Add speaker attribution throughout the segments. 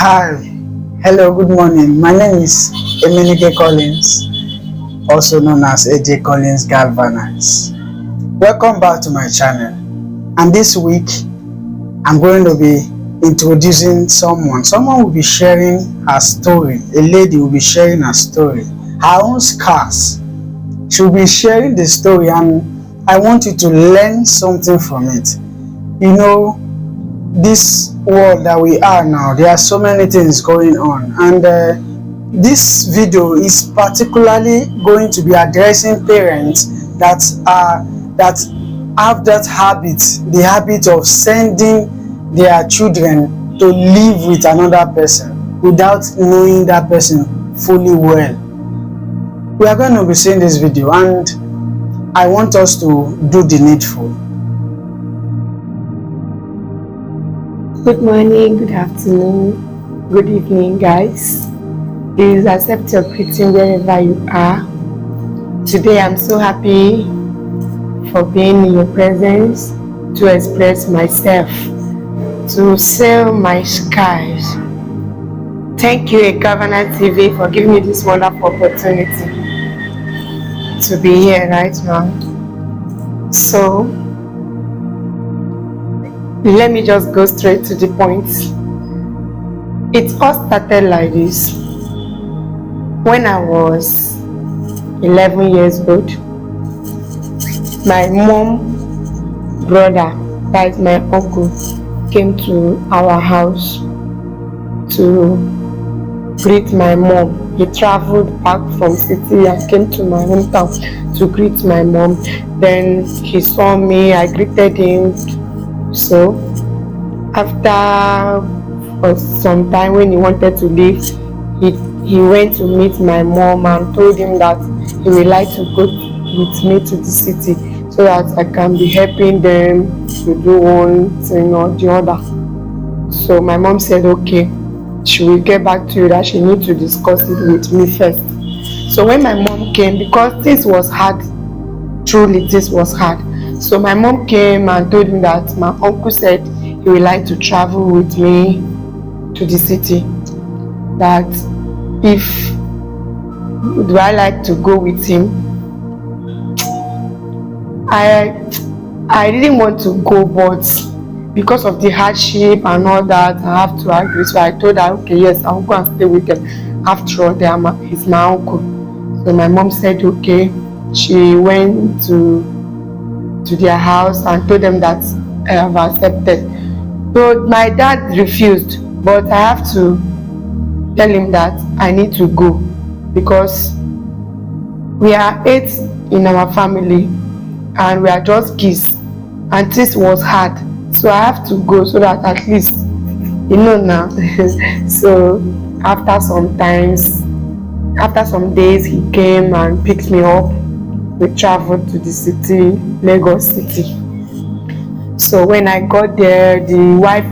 Speaker 1: Hi, hello, good morning. My name is Emenike Collins, also known as AJ Collins Galvanize. Welcome back to my channel. And this week, I'm going to be introducing someone. Someone will be sharing her story. A lady will be sharing her story, her own scars. She'll be sharing the story, and I want you to learn something from it. You know, this world that we are now, there are so many things going on, and this video is particularly going to be addressing parents that have that habit, the habit of sending their children to live with another person without knowing that person fully well. We are going to be seeing this video, and I want us to do the needful.
Speaker 2: Good morning, good afternoon, good evening, guys. Please accept your greeting wherever you are. Today I'm so happy for being in your presence, to express myself, to sell my scars. Thank you, Ekavana TV, for giving me this wonderful opportunity to be here right now. So let me just go straight to the point. It all started like this. When I was 11 years old, my mom, brother, that is my uncle, came to our house to greet my mom. He traveled back from city and came to my hometown to greet my mom. Then he saw me, I greeted him. So after some time, when he wanted to leave, he went to meet my mom and told him that he would like to go with me to the city so that I can be helping them to do one thing or the other. So my mom said okay, she will get back to you, that she needs to discuss it with me first. So when my mom came, because this was hard, truly this was hard. So my mom came and told me that my uncle said he would like to travel with me to the city. That if do I like to go with him? I didn't want to go, but because of the hardship and all that, I have to agree. So I told her, okay, yes, I'll go and stay with them. After all, he's my uncle. So my mom said okay. She went to their house and told them that I have accepted. So my dad refused, but I have to tell him that I need to go because we are 8 in our family and we are just kids, and this was hard. So I have to go so that at least, you know now. So after some days, he came and picked me up. We traveled to the city, Lagos City. So when I got there, the wife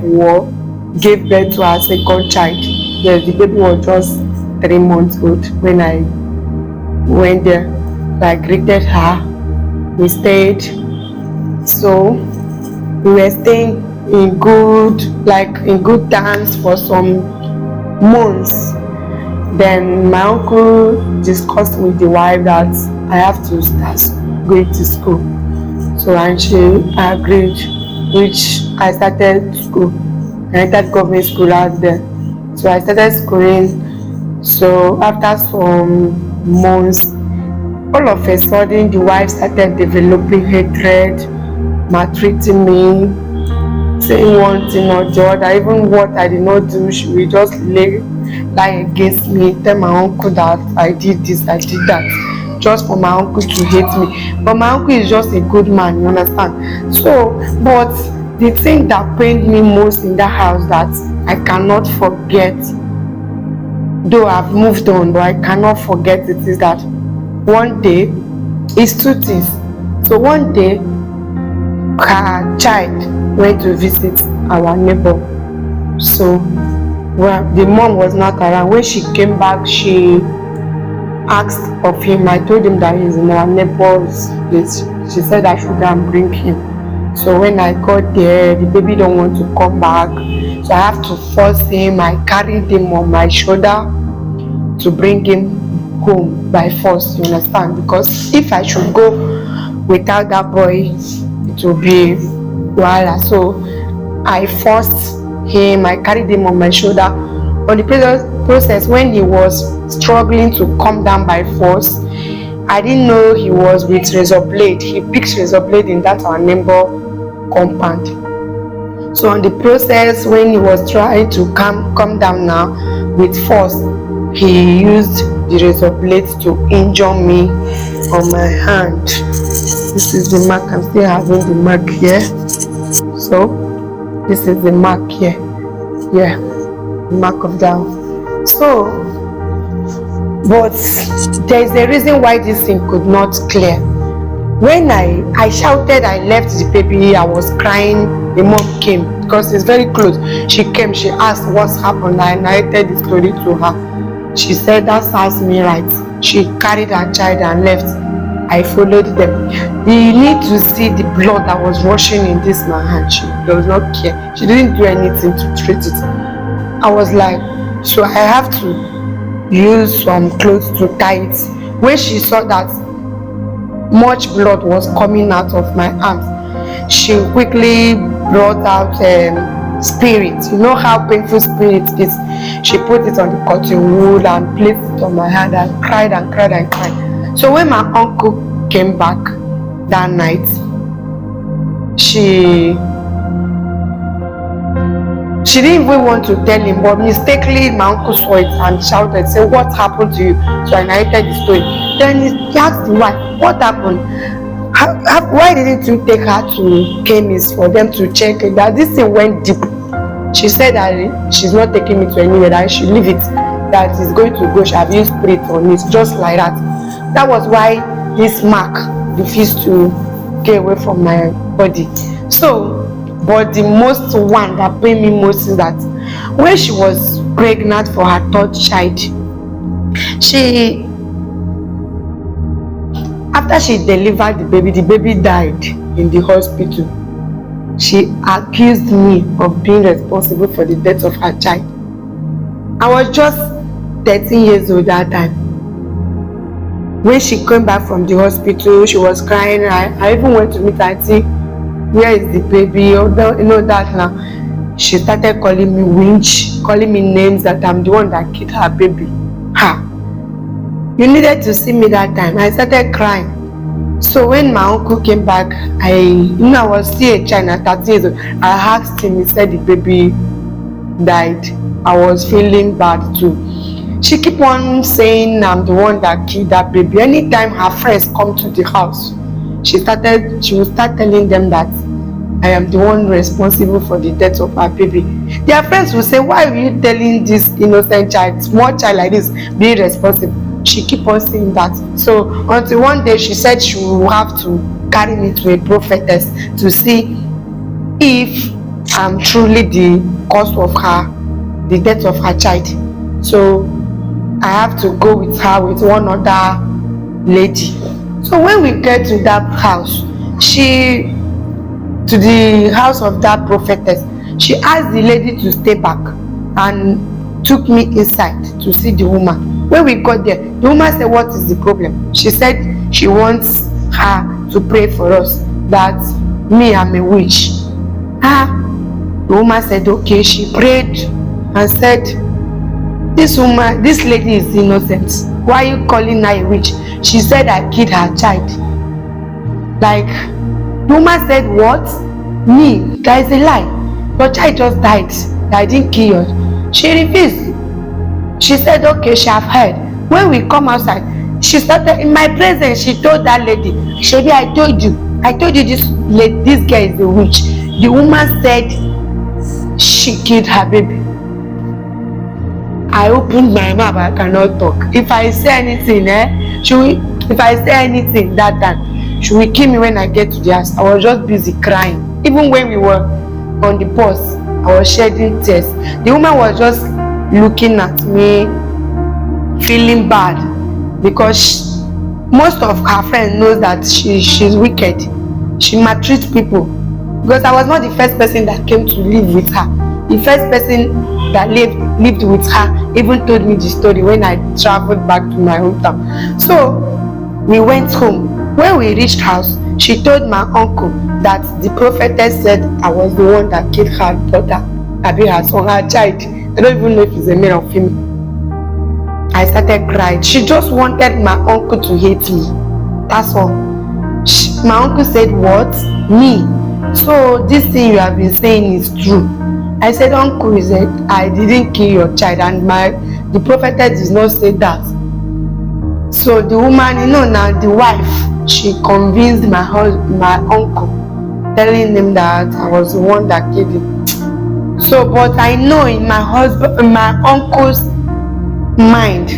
Speaker 2: gave birth to her second child. Yes, the baby was just 3 months old when I went there. So I greeted her. We stayed. So we were staying in good terms for some months. Then my uncle discussed with the wife that I have to start going to school. So and she agreed, which I started school. I entered government school out there. So I started schooling. So after some months, all of a sudden the wife started developing hatred, maltreating me, saying one thing or the other. Even what I did not do, she will just lie against me, tell my uncle that I did this, I did that, just for my uncle to hate me. But my uncle is just a good man, you understand? So, but the thing that pained me most in that house that I cannot forget, though I've moved on, but I cannot forget it, is that one day, it's 2 things. So one day, her child went to visit our neighbor. So the mom was not around. When she came back, she asked of him. I told him that he's in our neighbor's place. She said I should go and bring him. So when I got there, the baby don't want to come back. So I have to force him. I carried him on my shoulder to bring him home by force, you understand? Because if I should go without that boy, it will be wahala. So I forced him, I carried him on my shoulder. On the process, when he was struggling to come down by force, I didn't know he was with razor blade. He picked razor blade in that our neighbor compound. So on the process, when he was trying to come down now with force, he used the razor blade to injure me on my hand. This is the mark. I'm still having the mark here. So this is the mark here. Yeah, the mark of down. So, but there is a reason why this thing could not clear. When I shouted, I left the baby, I was crying. The mom came because it's very close. She came, she asked what's happened. I narrated the story to her. She said that sounds me right. She carried her child and left. I followed them. You need to see the blood that was rushing in this man's hand. She does not care. She didn't do anything to treat it. I was like, so I have to use some clothes to tie it. When she saw that much blood was coming out of my arms, she quickly brought out spirit. You know how painful spirit is. She put it on the cotton wool and placed it on my hand and cried and cried and cried. So when my uncle came back that night, she didn't even want to tell him, but mistakenly my uncle saw it and shouted, say, what happened to you? So I narrated the story. Then he asked the wife, what happened? Why didn't you take her to chemist for them to check it? That this thing went deep. She said that she's not taking me to anywhere, that I should leave it, that it's going to go, she have used spirit on it, just like that. That was why this mark refused to get away from my body. So, but the most one that pained me most is that when she was pregnant for her third child, after she delivered the baby died in the hospital. She accused me of being responsible for the death of her child. I was just 13 years old that time. When she came back from the hospital, she was crying. I even went to meet her and see, where is the baby? You know that now. She started calling me winch, calling me names that I'm the one that killed her baby. You needed to see me that time. I started crying. So when my uncle came back, I was still a child at 13 years old. I asked him, he said the baby died. I was feeling bad too. She kept on saying I'm the one that killed that baby. Anytime her friends come to the house, she would start telling them that I am the one responsible for the death of her baby. Their friends will say, why are you telling this innocent child, small child like this, be responsible? She keep on saying that. So until one day she said she will have to carry me to a prophetess to see if I'm truly the cause of the death of her child. So I have to go with her with one other lady. So when we get to that house, to the house of that prophetess, she asked the lady to stay back and took me inside to see the woman. When we got there, the woman said, what is the problem? She said she wants her to pray for us, that me, I'm a witch. The woman said, okay. She prayed and said, this lady is innocent. Why are you calling her a witch? She said I killed her child. Like, the woman said, what? Me? That is a lie. Your child just died. I didn't kill her. She refused. She said, okay, she have heard. When we come outside, she started, in my presence, she told that lady, Shebi, I told you this girl is a witch. The woman said she killed her baby. I opened my mouth, I cannot talk. If I say anything, if I say anything that time, she will kill me when I get to the house. I was just busy crying. Even when we were on the bus, I was shedding tears. The woman was just looking at me, feeling bad, because most of her friends knows that she's wicked. She maltreats people. Because I was not the first person that came to live with her. the first person that lived with her even told me the story when I traveled back to my hometown. So we went home. When we reached house, she told my uncle that the prophetess said I was the one that killed her daughter, Abi, her son, her child. I don't even know if it's a male or female. I started crying. She just wanted my uncle to hate me. That's all. My uncle said, what? Me? So this thing you have been saying is true. I said, uncle, he said, I didn't kill your child, and the prophetess did not say that. So the woman, now the wife, she convinced my uncle, telling him that I was the one that killed him. So, but I know in my uncle's mind,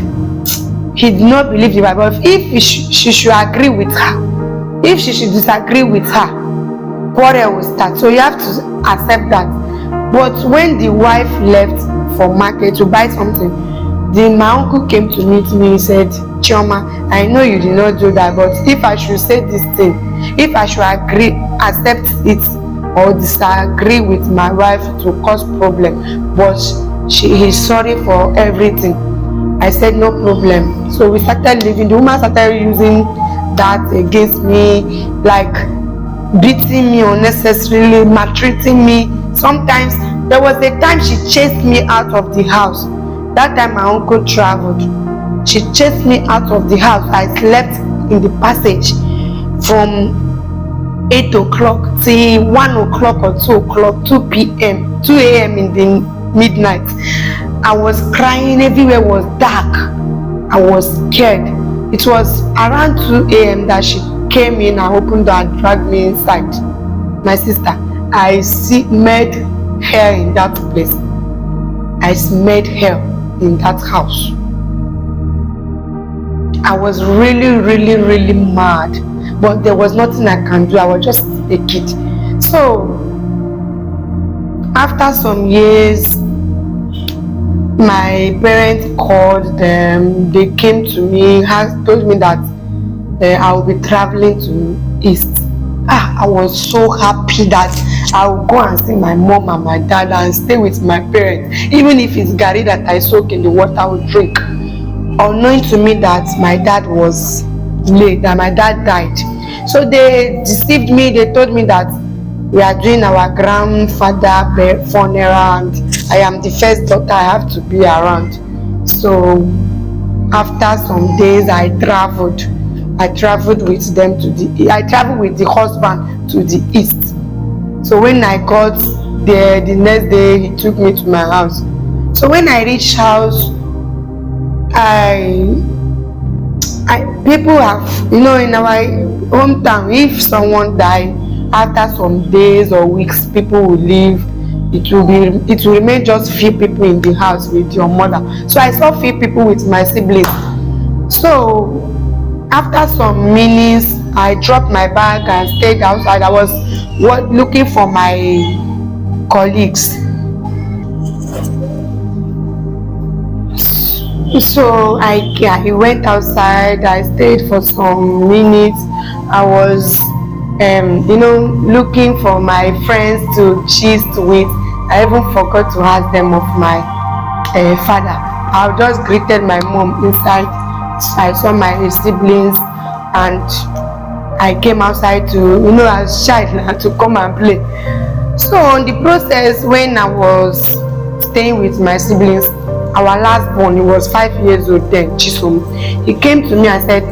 Speaker 2: he did not believe the Bible. If she should agree with her, if she should disagree with her, quarrel will start. So you have to accept that. But when the wife left for market to buy something, my uncle came to meet me. He said, Chioma, I know you did not do that, but if I should say this thing, if I should accept it or disagree with my wife to cause problem, but he is sorry for everything. I said, no problem. So we started living. The woman started using that against me, like beating me unnecessarily, maltreating me. Sometimes there was a time she chased me out of the house. That time my uncle traveled. She chased me out of the house. I slept in the passage from 8 o'clock till 1 o'clock or 2 o'clock, 2 p.m., 2 a.m. in the midnight. I was crying. Everywhere was dark. I was scared. It was around 2 a.m. that she came in and opened the door and dragged me inside. My sister, I smelled hair in that place. I smelled hair in that house. I was really mad, but there was nothing I can do. I was just a kid. So after some years, my parents called them. They came to me, told me that I will be traveling to East. I was so happy that I will go and see my mom and my dad and stay with my parents. Even if it's garri that I soak in the water, I will drink. Unknowing to me that my dad was late, that my dad died. So they deceived me. They told me that we are doing our grandfather funeral and I am the first daughter, I have to be around. So after some days, I traveled with them I traveled with the husband to the East. So when I got there, the next day he took me to my house. So when I reached house, people have, in our hometown, if someone died, after some days or weeks, people will leave. It will remain just few people in the house with your mother. So I saw few people with my siblings. So after some minutes, I dropped my bag and stayed outside. I was looking for my colleagues. So I went outside. I stayed for some minutes. I was looking for my friends to gist with. I even forgot to ask them of my father. I just greeted my mom inside. I saw my siblings and I came outside to, as child, to come and play. So on the process, when I was staying with my siblings, our last born, he was 5 years old then, Chisom. He came to me and said,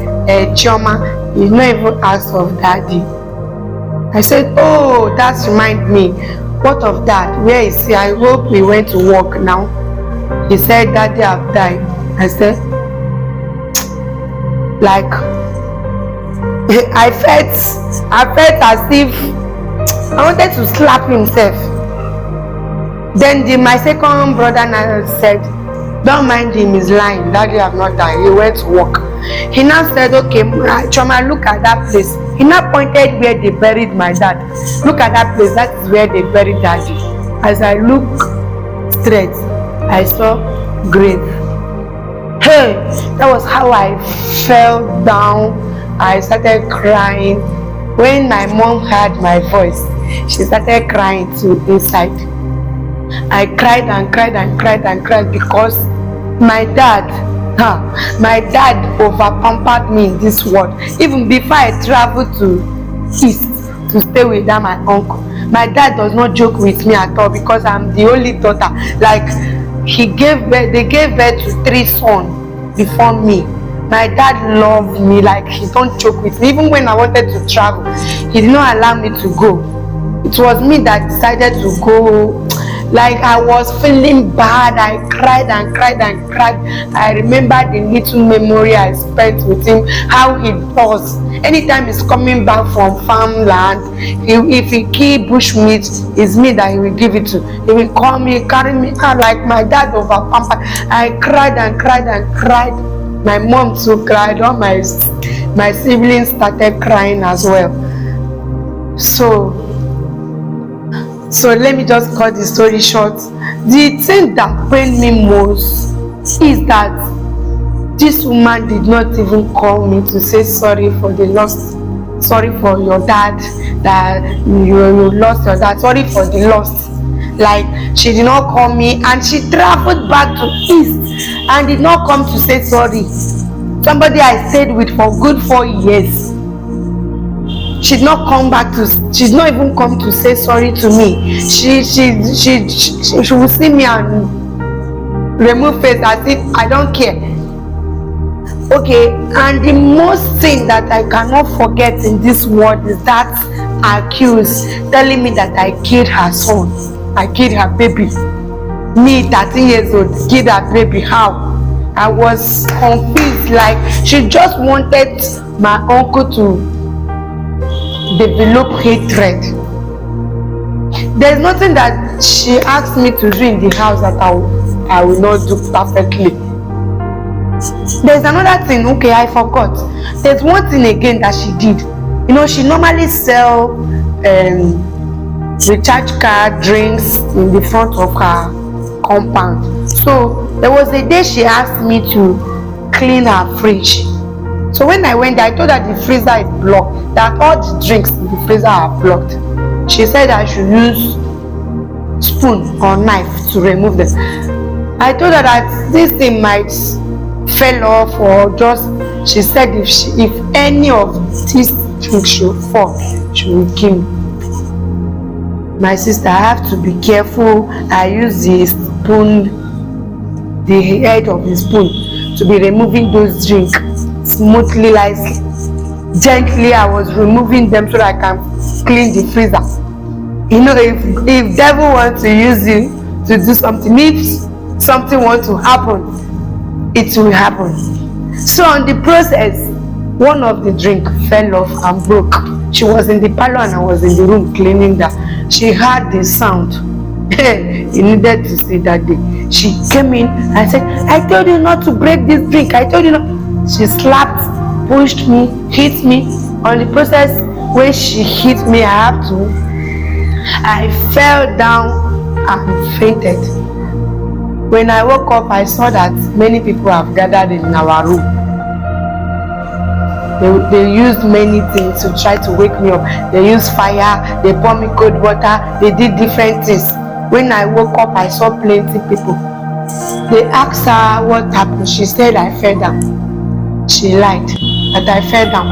Speaker 2: Chioma, you not even asked of daddy. I said, oh, that reminds me. What of that? Where is he? I hope he went to work now. He said, daddy have died. I said, like, I felt as if I wanted to slap himself. Then my second brother now said, don't mind him, he's lying. Daddy have not died. He went to work. He now said, okay, Choma, look at that place. He now pointed where they buried my dad. Look at that place. That is where they buried daddy. As I looked straight, I saw grave. Hey, that was how I fell down. I started crying. When my mom heard my voice, she started crying too inside. I cried and cried and cried and cried because my dad over pampered me in this world. Even before I traveled to east to stay with my uncle, my dad does not joke with me at all because I'm the only daughter. Like, they gave birth to 3 sons before me. My dad loved me, like, he don't joke with me. Even when I wanted to travel, he did not allow me to go. It was me that decided to go. Like, I was feeling bad. I cried and cried and cried. I remember the little memory I spent with him, how he does. Anytime he's coming back from farmland, if he kill bush meat, it's me that he will give it to. He will call me, carry me out like my dad over pamper. I cried and cried and cried. My mom too cried. All my siblings started crying as well. So let me just cut the story short. The thing that pained me most is that this woman did not even call me to say sorry for the loss. Sorry for your dad, that you lost your dad. Sorry for the loss. Like, she did not call me, and she traveled back to east and did not come to say sorry. Somebody I stayed with for good 4 years. She's not even come to say sorry to me. She will see me and remove face as if I don't care. Okay, and the most thing that I cannot forget in this world is that accused telling me that I killed her son. I killed her baby. Me, 13 years old, killed her baby. How? I was confused. Like, she just wanted my uncle to develop hatred. There's nothing that she asked me to do in the house that I will not do perfectly. There's another thing, okay, I forgot. There's one thing again that she did. You know, she normally sell recharge card drinks in the front of her compound. So there was a day she asked me to clean her fridge. So when I went there, I told her the freezer is blocked, that all the drinks in the freezer are blocked. She said I should use spoon or knife to remove them. I told her that this thing might fell off, or just, she said if any of these drinks should fall, she will kill me. My sister, I have to be careful. I use the spoon, the head of the spoon, to be removing those drinks smoothly, like gently. I was removing them so that I can clean the freezer. You know, if devil wants to use you to do something, if something wants to happen, it will happen. So on the process, one of the drink fell off and broke. She was in the parlor and I was in the room cleaning that. She heard the sound. You needed to see that day. She came in and said, I told you not to break this drink. I told you not. She slapped, pushed me, hit me. On the process, when she hit me, I fell down and fainted. When I woke up, I saw that many people have gathered in our room. They used many things to try to wake me up. They used fire, they poured me cold water, they did different things. When I woke up, I saw plenty people. They asked her what happened. She said I fell down. She lied that I fell down.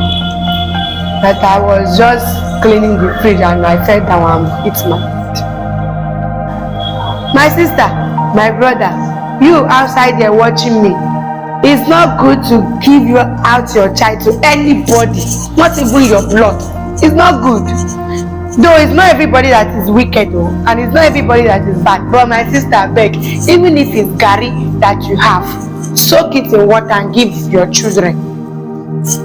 Speaker 2: That I was just cleaning the fridge and I fell down and hit my head. My sister, my brother, you outside there watching me, it's not good to give out your child to anybody, not even your blood. It's not good. Though it's not everybody that is wicked, and it's not everybody that is bad. But my sister, beg, even if it's Gary that you have, soak it in water and give your children.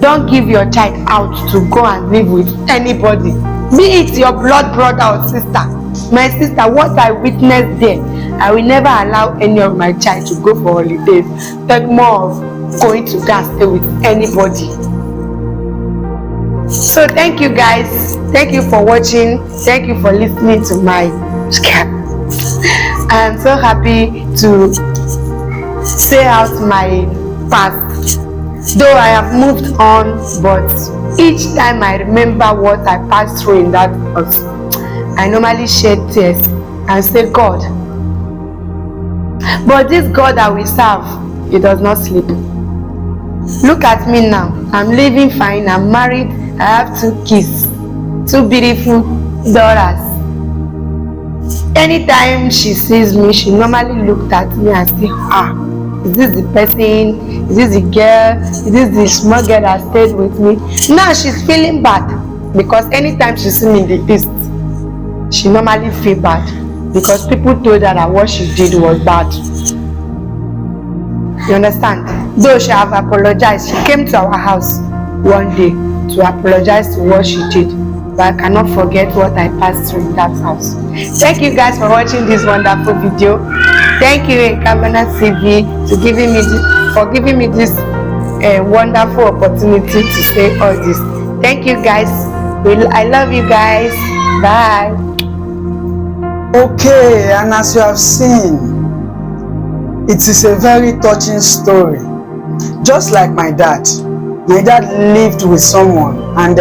Speaker 2: Don't give your child out to go and live with anybody, be it your blood brother or sister. My sister, what I witnessed there, I will never allow any of my child to go for holidays. Take more of going to go and stay with anybody. So thank you guys. Thank you for watching. Thank you for listening to my scam. I'm so happy to say out my past. Though I have moved on, but each time I remember what I passed through in that house, I normally shed tears and say, God, But this God that we serve, he does not sleep. Look at me now. I'm living fine. I'm married. I have 2 kids, 2 beautiful daughters. Anytime she sees me, she normally looks at me and say, is this the person? Is this the girl? Is this the small girl that stayed with me? Now she's feeling bad because anytime she sees me in the east, she normally feel bad because people told her that what she did was bad. You understand? Though she have apologized, she came to our house one day to apologize to what she did, but I cannot forget what I passed through in that house. Thank you guys for watching this wonderful video. Thank you Ekavana TV for giving me this wonderful opportunity to say all this. Thank you guys. I love you guys. Bye.
Speaker 1: Okay, and as you have seen, it is a very touching story. Just like my dad lived with someone, and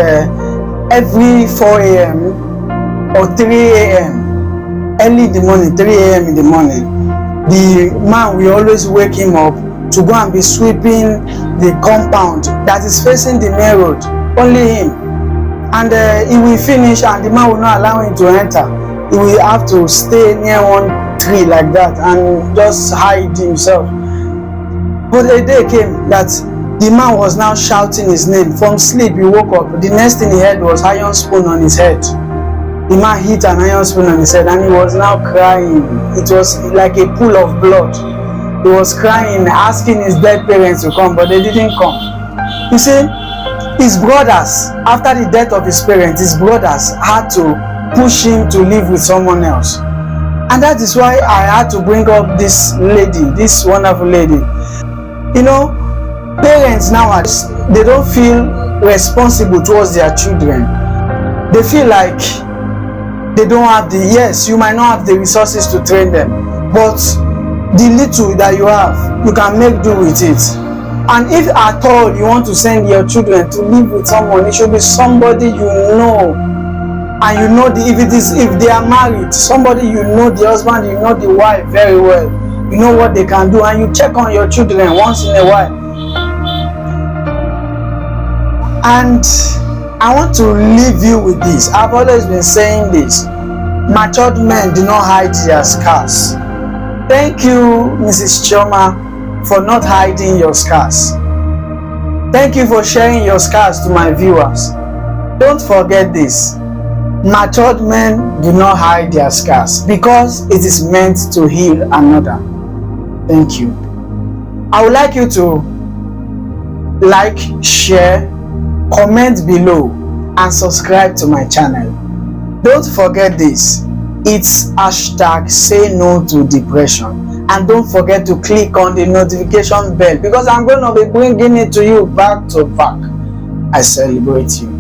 Speaker 1: every 4 a.m. or 3 a.m. early in the morning, 3 a.m. in the morning, the man will always wake him up to go and be sweeping the compound that is facing the main road, only him. And he will finish and the man will not allow him to enter. He will have to stay near one tree like that and just hide himself. But a day came that the man was now shouting his name. From sleep he woke up. The next thing he heard was iron spoon on his head. The man hit an iron spoon on his head and he was now crying. It was like a pool of blood. He was crying, asking his dead parents to come, but they didn't come. You see, his brothers, after the death of his parents, his brothers had to push him to live with someone else. And that is why I had to bring up this lady, this wonderful lady. You know, parents nowadays, they don't feel responsible towards their children. They feel like they don't have yes, you might not have the resources to train them, but the little that you have, you can make do with it. And if at all you want to send your children to live with someone, it should be somebody you know. And you know if they are married, somebody you know the husband, you know the wife very well. You know what they can do, and you check on your children once in a while. And I want to leave you with this. I've always been saying this. Matured men do not hide their scars. Thank you, Mrs. Chioma, for not hiding your scars. Thank you for sharing your scars to my viewers. Don't forget this. Matured men do not hide their scars because it is meant to heal another. Thank you. I would like you to like, share, comment below, and subscribe to my channel. Don't forget this. It's hashtag say no to depression. And don't forget to click on the notification bell because I'm going to be bringing it to you back to back. I celebrate you.